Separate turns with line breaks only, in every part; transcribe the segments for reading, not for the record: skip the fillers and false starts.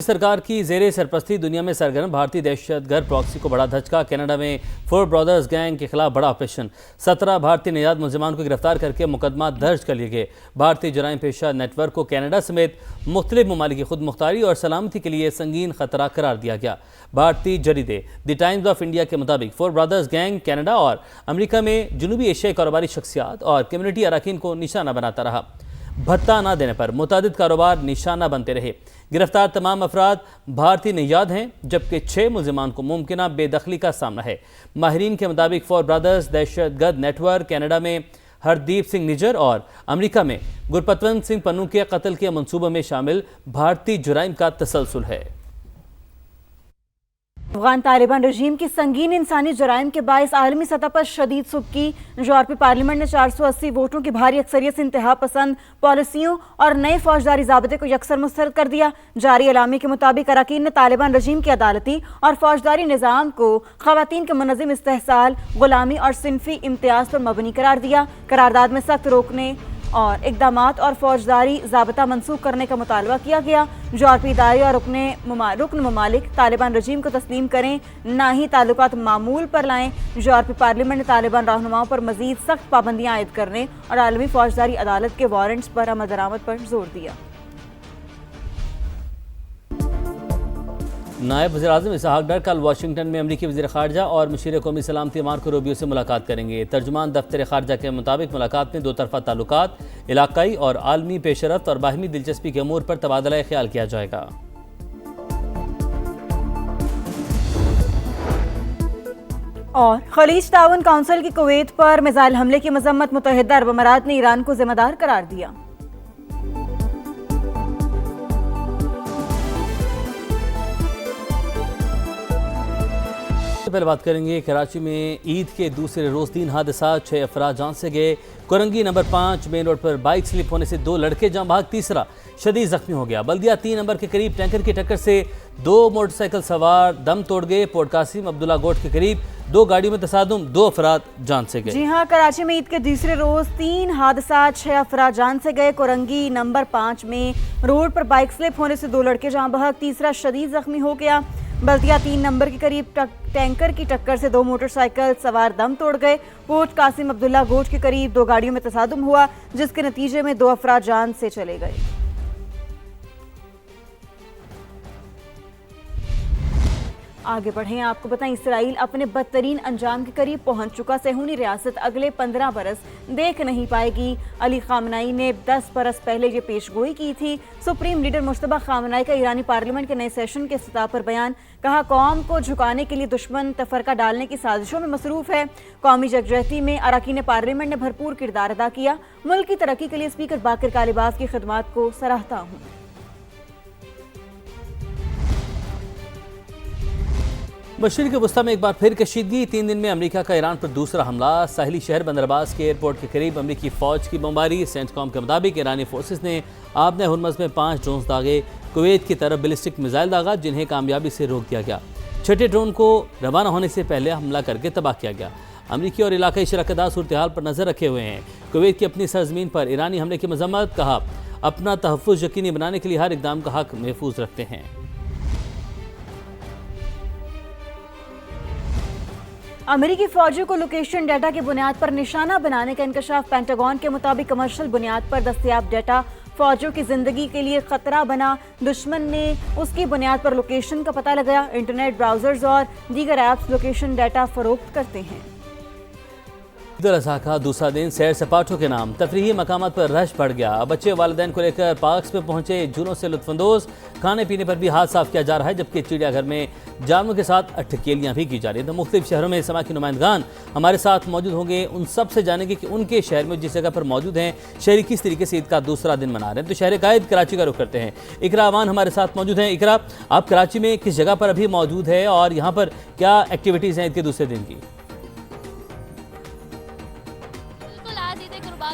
सरकार की जेर सरपरस्ती दुनिया में सरगर्म भारतीय दहशतगर्द प्रॉक्सी को बड़ा धचका। कनाडा में फोर ब्रदर्स गैंग के खिलाफ बड़ा ऑपरेशन। 17 भारतीय निजात मुलजमान को गिरफ्तार करके मुकदमा दर्ज कर लिए गए। भारतीय जराइम पेशा नेटवर्क को कनाडा समेत मुख्तलिफ ममालिक की खुद मुख्तारी और सलामती के लिए संगीन खतरा करार दिया गया। भारतीय जरीदे द टाइम्स ऑफ इंडिया के मुताबिक फोर ब्रदर्स गैंग कनाडा और अमेरिका में जनूबी एशियाई कारोबारी शख्सियात और कम्युनिटी अरकान को निशाना बनाता रहा। भत्ता न देने पर मुतादिद कारोबार निशाना बनते रहे। गिरफ्तार तमाम अफराद भारतीय निजात हैं, जबकि 6 मुलजमान को मुमकिन बेदखली का सामना है। माहिरीन के मुताबिक फोर ब्रदर्स दहशतगर्द नेटवर्क कनाडा में हरदीप सिंह निजर और अमेरिका में गुरपतवंत सिंह पन्नू के कत्ल के मंसूबे में शामिल भारतीय जुराइम का तसलसल है।
अफगान तालिबान रजीम की संगीन इंसानी जराइम के बायस आलमी सतह पर शदीद सुबकी। यूरोपीय पार्लियामेंट ने 480 वोटों की भारी अक्सरियत से इंतहा पसंद पॉलिसियों और नए फौजदारी ज़ाब्ते को यकसर मुस्तरद कर दिया। जारी एलामी के मुताबिक अरकान ने तालिबान रजीम की अदालती और फौजदारी निज़ाम को ख़वातीन के मुनज़्ज़म इस्तेहसाल, गुलामी और सिनफी इम्तियाज़ पर मबनी करार दिया। करारदाद में सख्त रोकने और इक़दामात और फौजदारी ज़ाब्ता मनसूख करने का मुतालबा किया गया। यूरोपीय इदारे और रुकन ममालिक तालिबान रजीम को तस्लीम करें, ना ही ताल्लुकात मामूल पर लाएं। यूरोपीय पार्लियामेंट ने तालिबान रहनुमाओं पर मजीद सख्त पाबंदियाँ आयद करने और आलमी फौजदारी अदालत के वारंट्स पर अमल दरामद पर जोर दिया।
नायब वज़ीर-ए-आज़म इसहाक डार कल वाशिंगटन में अमरीकी वज़ीर ख़ारजा और मुशीर कौमी सलामती मार्को रूबियो से मुलाकात करेंगे। तर्जुमान दफ्तर ख़ारजा के मुताबिक मुलाकात में दो तरफ़ा ताल्लुकात, इलाकाई और आलमी पेशरफ्त और बाहमी दिलचस्पी के अमूर पर तबादला ख्याल किया जाएगा।
और खलीज ताउन काउंसिल की कुवैत पर मिसाइल हमले की मजम्मत। मुत्तहिदा अरब अमारात ने ईरान को जिम्मेदार करार दिया।
पहले बात करेंगे कराची में ईद के दूसरे रोज 3 हादसा, 6 अफराद जान से गए। कोरंगी नंबर 5 मेन रोड पर बाइक स्लिप होने से 2 लड़के जान भाग, तीसरा शदीद जख्मी हो गया। बल्दिया 3 नंबर के करीब टैंकर की टक्कर से 2 मोटरसाइकिल सवार दम तोड़ गए। पोर्ट कासिम अब्दुल्ला गोट के करीब 2 गाड़ियों में तसादुम, 2 अफराद जान से गए।
जी हाँ, कराची में ईद के दूसरे रोज 3 हादसा, 6 अफराद जान से गए। कोरंगी नंबर 5 में रोड पर बाइक स्लिप होने से 2 लड़के जान बहक, तीसरा शदीद जख्मी हो गया। बल्दिया 3 नंबर के करीब टैंकर की टक्कर से 2 मोटरसाइकिल सवार दम तोड़ गए। पोर्ट कासिम अब्दुल्ला गोट के करीब 2 गाड़ियों में तसादुम हुआ, जिसके नतीजे में 2 अफराद जान से चले गए। आगे बढ़ें, आपको बताएं इसराइल अपने बदतरीन अंजाम के करीब पहुंच चुका। सेहूनी रियासत अगले 15 बरस देख नहीं पाएगी। अली खामनाई ने 10 बरस पहले ये पेशगोई की थी। सुप्रीम लीडर मुश्तबा खामनाई का ईरानी पार्लियामेंट के नए सेशन के इफ्तिताह पर बयान। कहा, कौम को झुकाने के लिए दुश्मन तफरका डालने की साजिशों में मसरूफ है। कौमी यकजहती में अरकान पार्लियामेंट ने भरपूर किरदार अदा किया। मुल्क की तरक्की के लिए स्पीकर बाकर कालिबाफ की खिदमात को सराहता हूँ।
मशरिक़ वस्ती में एक बार फिर कशीदगी। 3 दिन में अमेरिका का ईरान पर दूसरा हमला। साहिली शहर बंदर अब्बास के एयरपोर्ट के करीब अमेरिकी फ़ौज की बमबारी। सेंटकॉम के मुताबिक ईरानी फोर्सेस ने आबने हुर्मज़ में 5 ड्रोन दागे। कुवैत की तरफ बैलिस्टिक मिसाइल दागा, जिन्हें कामयाबी से रोक दिया गया। 6ठे ड्रोन को रवाना होने से पहले हमला करके तबाह किया गया। अमरीकी और इलाकाई शराकतदार सूरत हाल पर नजर रखे हुए हैं। कुवैत की अपनी सरजमीन पर ईरानी हमले की मजम्मत। कहा, अपना तहफ़्फ़ुज़ यकीनी बनाने के लिए हर इक़दाम का हक महफूज रखते हैं।
अमेरिकी फौजियों को लोकेशन डाटा की बुनियाद पर निशाना बनाने का इंकशाफ। पेंटागन के मुताबिक कमर्शियल बुनियाद पर दस्तयाब डाटा फौजियों की जिंदगी के लिए खतरा बना। दुश्मन ने उसकी बुनियाद पर लोकेशन का पता लगाया। इंटरनेट ब्राउजर्स और दीगर ऐप्स लोकेशन डाटा फरोख्त करते हैं।
ईद उल अज़हा का दूसरा दिन सैर सपाटों के नाम तफरीही मकामात पर रश बढ़ गया। बच्चे वालिदैन को लेकर पार्क्स में पहुंचे, झूलों से लुत्फानंदोज। खाने पीने पर भी हाथ साफ किया जा रहा है, जबकि चिड़ियाघर में जानवरों के साथ अटकेलियां भी की जा रही हैं। तो मुख्तलिफ शहरों में समा की नुमाइंदगान हमारे साथ मौजूद होंगे। उन सब से जानेंगे कि उनके शहर में जिस जगह पर मौजूद हैं, शहरी किस तरीके से ईद का दूसरा दिन मना रहे हैं। तो शहर कायद कराची का रुख करते हैं। इकरा अवान हमारे साथ मौजूद हैं। इकरा, आप कराची में किस जगह पर अभी मौजूद है और यहाँ पर क्या एक्टिविटीज़ हैं ईद के दूसरे दिन की?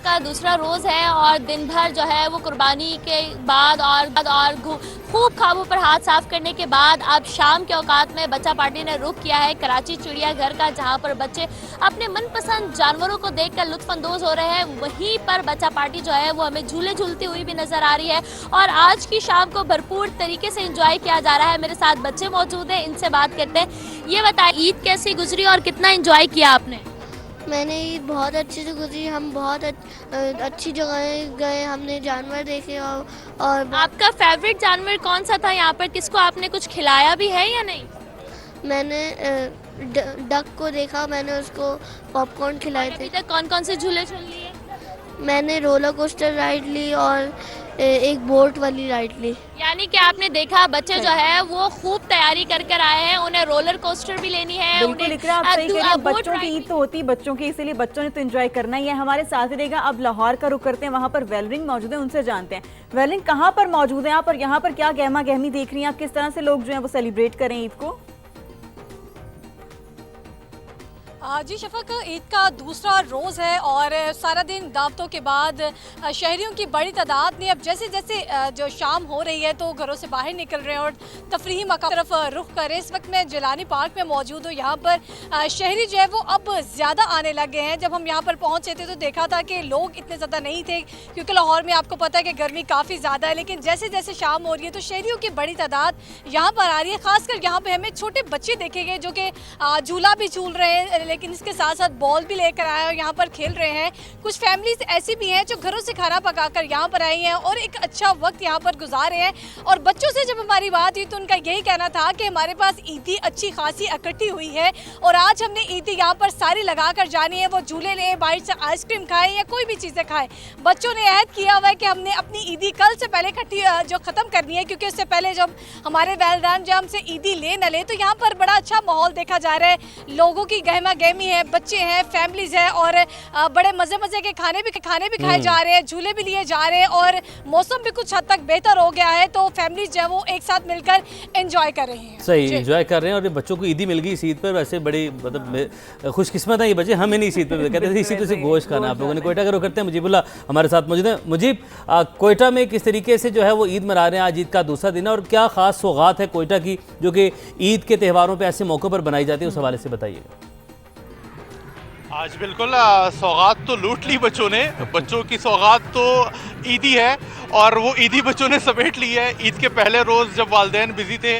का दूसरा रोज है और दिन भर जो है वो कुर्बानी के बाद और खूब ख्वाबों पर हाथ साफ करने के बाद अब शाम के औकात में बच्चा पार्टी ने रुख किया है कराची चिड़ियाघर का, जहां पर बच्चे अपने मनपसंद जानवरों को देखकर लुत्फानंदोज हो रहे हैं। वहीं पर बच्चा पार्टी जो है वो हमें झूले झूलती हुई भी नजर आ रही है और आज की शाम को भरपूर तरीके से एंजॉय किया जा रहा है। मेरे साथ बच्चे मौजूद हैं, इनसे बात करते हैं। ये बताएं, ईद कैसी गुजरी और कितना एंजॉय किया आपने?
मैंने ईद बहुत अच्छे से गुजरी। हम बहुत अच्छी जगह गए, हमने जानवर देखे और
आपका फेवरेट जानवर कौन सा था यहाँ पर? किसको आपने कुछ खिलाया भी है या नहीं?
मैंने डक को देखा, मैंने उसको पॉपकॉर्न खिलाए
अभी
थे।
तक कौन कौन से झूले झूल लिए?
मैंने रोलर कोस्टर राइड ली और एक बोट वाली राइड ली।
यानी कि आपने देखा बच्चे जो है वो खूब तैयारी कर कर आए हैं, उन्हें रोलर कोस्टर भी लेनी है।
बिल्कुल इकरा, आप सही कह रही हैं। बच्चों की ईद तो होती है बच्चों की, इसीलिए बच्चों ने तो एंजॉय करना ही है। हमारे साथ ही रहेगा। अब लाहौर का रुख करते हैं, वहाँ पर वेलरिंग मौजूद है, उनसे जानते हैं वेलरिंग कहाँ पर मौजूद है आप और यहाँ पर क्या गहमा गहमी देख रही हैं आप? किस तरह से लोग जो है वो सेलिब्रेट करें ईद को?
जी शफक, ईद का दूसरा रोज़ है और सारा दिन दावतों के बाद शहरियों की बड़ी तादाद ने अब जैसे जैसे जो शाम हो रही है तो घरों से बाहर निकल रहे हैं और तफरीही मकाम की तरफ रुख कर रहे हैं। इस वक्त मैं जिलानी पार्क में मौजूद हूँ। यहाँ पर शहरी जो है वो अब ज़्यादा आने लगे हैं। जब हम यहाँ पर पहुँचे थे तो देखा था कि लोग इतने ज़्यादा नहीं थे, क्योंकि लाहौर में आपको पता है कि गर्मी काफ़ी ज़्यादा है। लेकिन जैसे जैसे शाम हो रही है तो शहरियों की बड़ी तादाद यहाँ पर आ रही है। खासकर यहाँ पर हमें छोटे बच्चे देखे गए जो कि झूला भी झूल रहे हैं, लेकिन इसके साथ साथ बॉल भी लेकर आए और यहाँ पर खेल रहे हैं। कुछ फैमिलीज ऐसी भी हैं जो घरों से खाना पकाकर यहाँ पर आई हैं और एक अच्छा वक्त यहाँ पर गुजार रहे हैं। और बच्चों से जब हमारी बात हुई तो उनका यही कहना था कि हमारे पास ईदी अच्छी खासी इकट्ठी हुई है और आज हमने ईदी यहाँ पर सारी लगा कर जानी है। वो झूले लें, बाहर से आइसक्रीम खाएं या कोई भी चीज़ें खाएं। बच्चों ने अहद किया हुआ है कि हमने अपनी ईदी कल से पहले इकट्ठी जो ख़त्म करनी है, क्योंकि उससे पहले जब हमारे वैलदान जो हमसे ईदी ले न ले। तो यहाँ पर बड़ा अच्छा माहौल देखा जा रहा है, लोगों की गहमा गहमी है, बच्चे हैं, फैमिलीज है और बड़े मजे मजे के खाने भी खाए जा रहे हैं, झूले भी लिए जा रहे हैं और मौसम भी कुछ हद तक बेहतर हो गया है। तो फैमिलीज जो है वो एक साथ मिलकर एंजॉय कर रहे हैं।
सही एंजॉय कर रहे हैं और ये बच्चों को ईदी मिल गई इस ईद पर। वैसे बड़ी मतलब खुशकिस्मत है ये बच्चे, हमें नहीं इस ईद पर कहते थे इसी तो से गोश्त खाना। आप लोगों ने कोयटा का रुख करते हैं, मुजीबुल्लाह हमारे साथ मौजूद है। मुजीब, कोयटा में किस तरीके से जो है वो ईद मना रहे हैं? आज ईद का दूसरा दिन है और क्या खास सौगात है कोयटा की जो कि ईद के त्योहारों पर ऐसे मौक़ों पर बनाई जाती है, उस हवाले से बताइएगा।
आज बिल्कुल सौगात तो लूट ली बच्चों ने। बच्चों की सौगात तो ईदी है और वो ईदी बच्चों ने समेट ली है। ईद के पहले रोज़ जब वालिदैन बिजी थे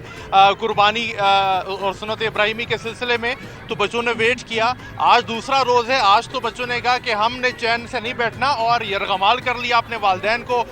कुर्बानी और सुन्नत इब्राहिमी के सिलसिले में, तो बच्चों ने वेट किया। आज दूसरा रोज़ है। आज तो बच्चों ने कहा कि हमने चैन से नहीं बैठना और यरगमाल कर लिया अपने वालिदैन को।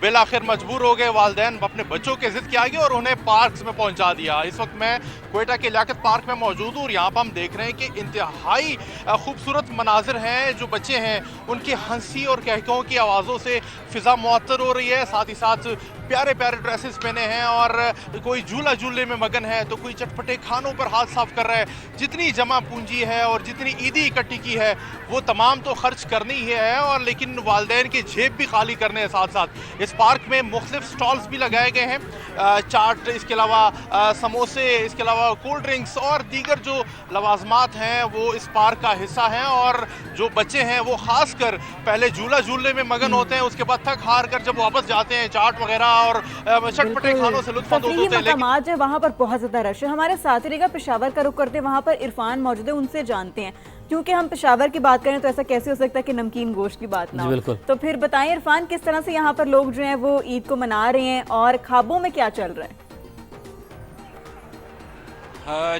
बिल आखिर मजबूर हो गए वालिदैन अपने बच्चों के ज़िद के आगे और उन्हें पार्क्स में पहुंचा दिया। इस वक्त मैं कोयटा के लियाकत पार्क में मौजूद हूँ और यहाँ पर हम देख रहे हैं कि इंतहाई खूबसूरत मनाजिर हैं। जो बच्चे हैं उनकी हंसी और कहकों की आवाज़ों से फ़िज़ा मुअत्तर हो रही है। साथ ही साथ प्यारे प्यारे ड्रेसेस पहने हैं और कोई झूला झूलने में मगन है तो कोई चटपटे खानों पर हाथ साफ कर रहा है। जितनी जमा पूंजी है और जितनी ईदी इकट्ठी की है वो तमाम तो खर्च करनी ही है, और लेकिन वालिदैन की जेब भी खाली करने के साथ साथ इस पार्क में मुख्तलिफ स्टॉल्स भी लगाए गए हैं। चाट, इसके अलावा समोसे, इसके अलावा कोल्ड ड्रिंक्स और दीगर जो लवाजमात हैं वो इस पार्क का हिस्सा हैं। और जो बच्चे हैं वो खास कर पहले झूला झूलने में मगन होते हैं, उसके बाद थक हार कर जब वापस जाते हैं चाट वगैरह और चटपटे खानों से लुत्फानंदोज होते हैं।
लेकिन जो वहाँ पर बहुत ज्यादा रश है। हमारे साथ ही रहेगा पेशावर का रुख करते हैं, वहाँ पर इरफान मौजूद है, उनसे जानते हैं। क्योंकि हम पेशावर की बात करें तो ऐसा कैसे हो सकता है कि नमकीन गोश्त की बात ना हो। तो फिर बताएं इरफान, किस तरह से यहाँ पर लोग जो हैं वो ईद को मना रहे हैं और ख्वाबों में क्या चल रहा है?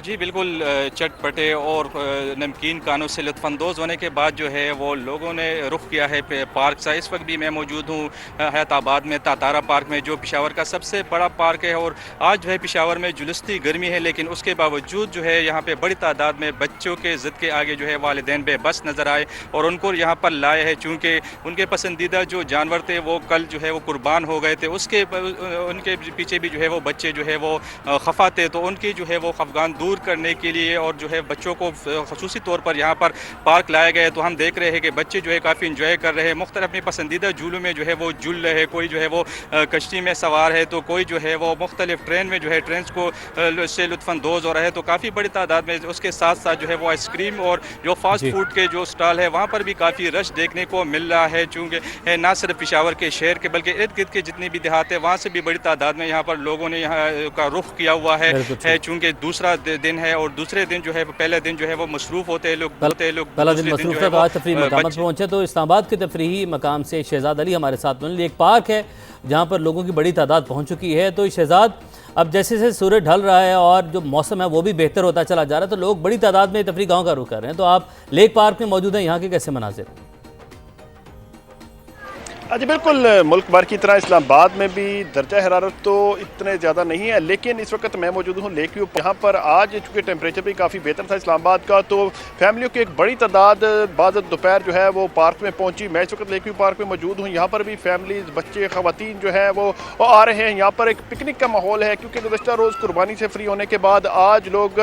जी बिल्कुल, चटपटे और नमकीन खानों से लुत्फानंदोज़ होने के बाद जो है वो लोगों ने रुख किया है पार्क सा। इस वक्त भी मैं मौजूद हूँ हैदराबाद में तातारा पार्क में, जो पेशावर का सबसे बड़ा पार्क है। और आज जो है पेशावर में जुलूसती गर्मी है, लेकिन उसके बावजूद जो है यहाँ पे बड़ी तादाद में बच्चों के ज़िद के आगे जो है वालिदैन बेबस नज़र आए और उनको यहाँ पर लाए हैं। चूँकि उनके पसंदीदा जो जानवर थे वो कल जो है वो कुर्बान हो गए थे, उनके पीछे भी जो है वो बच्चे जो है वो खफा थे, तो उनकी जो है वो रुकान दूर करने के लिए और जो है बच्चों को खसूसी तौर पर यहाँ पर पार्क लाया गया है। तो हम देख रहे हैं कि बच्चे जो है काफ़ी इंजॉय कर रहे हैं, मुख्तलिफ अपनी पसंदीदा झूलों में जो है वो झूल रहे हैं। कोई जो है वो कश्ती में सवार है, तो कोई जो है वो मुख्तलिफ ट्रेन में जो है ट्रेन को से लुत्फ़अंदोज़ हो रहा है। तो काफ़ी बड़ी तादाद में उसके साथ साथ जो है वो आइसक्रीम और जो फास्ट फूड के जो स्टॉल है वहाँ पर भी काफ़ी रश देखने को मिल रहा है। चूँकि ना सिर्फ पेशावर के शहर के बल्कि इर्द गिर्द के जितनी भी देहात है वहाँ से भी बड़ी तादाद में यहाँ पर लोगों ने यहाँ का रुख किया हुआ है। चूँकि दूसरा दिन है और दूसरे दिन जो है पहले दिन जो है वो मसरूफ़ होते हैं लोग,
पहला दिन मसरूफ था। आज तफरीही मकाम पर पहुंचे तो इस्लामाबाद के तफरीही मकाम से शहजाद अली हमारे साथ मिले। एक पार्क है जहाँ पर लोगों की बड़ी तादाद पहुँच चुकी है। तो शहजाद, अब जैसे जैसे सूरज ढल रहा है और जो मौसम है वो भी बेहतर होता चला जा रहा है, तो लोग बड़ी तादाद में तफरीह गाँव का रुख कर रहे हैं। तो आप लेक पार्क में मौजूद हैं, यहाँ के कैसे मनाजिर?
जी बिल्कुल, मुल्क भर की तरह इस्लामाबाद में भी दर्जा हरारत तो इतने ज़्यादा नहीं है, लेकिन इस वक्त मैं मौजूद हूँ लेक व्यू। यहाँ पर आज चूँकि टेम्परेचर भी काफ़ी बेहतर था इस्लामाबाद का, तो फैमिलियों की एक बड़ी तादाद बाद दोपहर जो है वो पार्क में पहुँची। मैं इस वक्त लेक व्यू पार्क में मौजूद हूँ। यहाँ पर भी फैमिलीज, बच्चे, ख़वातीन जो है वो आ रहे हैं। यहाँ पर एक पिकनिक का माहौल है, क्योंकि गुज़श्ता रोज़ कुर्बानी से फ्री होने के बाद आज लोग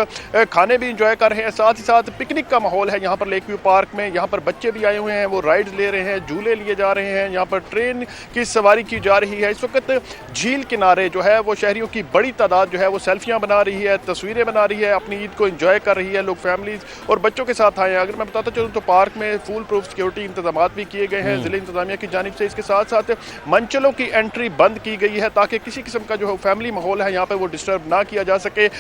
खाने भी इंजॉय कर रहे हैं, साथ ही साथ पिकनिक का माहौल है यहाँ पर लेक व्यू पार्क में। यहाँ पर बच्चे भी आए हुए हैं, वो राइड्स ले रहे हैं, झूले लिए जा रहे हैं, यहाँ पर ट्रेन की सवारी की जा रही है। इस वक्त झील किनारे जो है वो शहरियों की बड़ी तादाद जो है वो सेल्फियां बना रही है, तस्वीरें बना रही है, अपनी ईद को एंजॉय कर रही है। लोग फैमिलीज और बच्चों के साथ आए हैं। अगर मैं बताता चलूँ तो पार्क में फुल प्रूफ सिक्योरिटी इंतजाम भी किए गए हैं ज़िला इंतजामिया की जानिब से। इसके साथ साथ मंचलों की एंट्री बंद की गई है ताकि किसी किस्म का जो फैमिली माहौल है यहाँ पर वो डिस्टर्ब ना किया जा सके।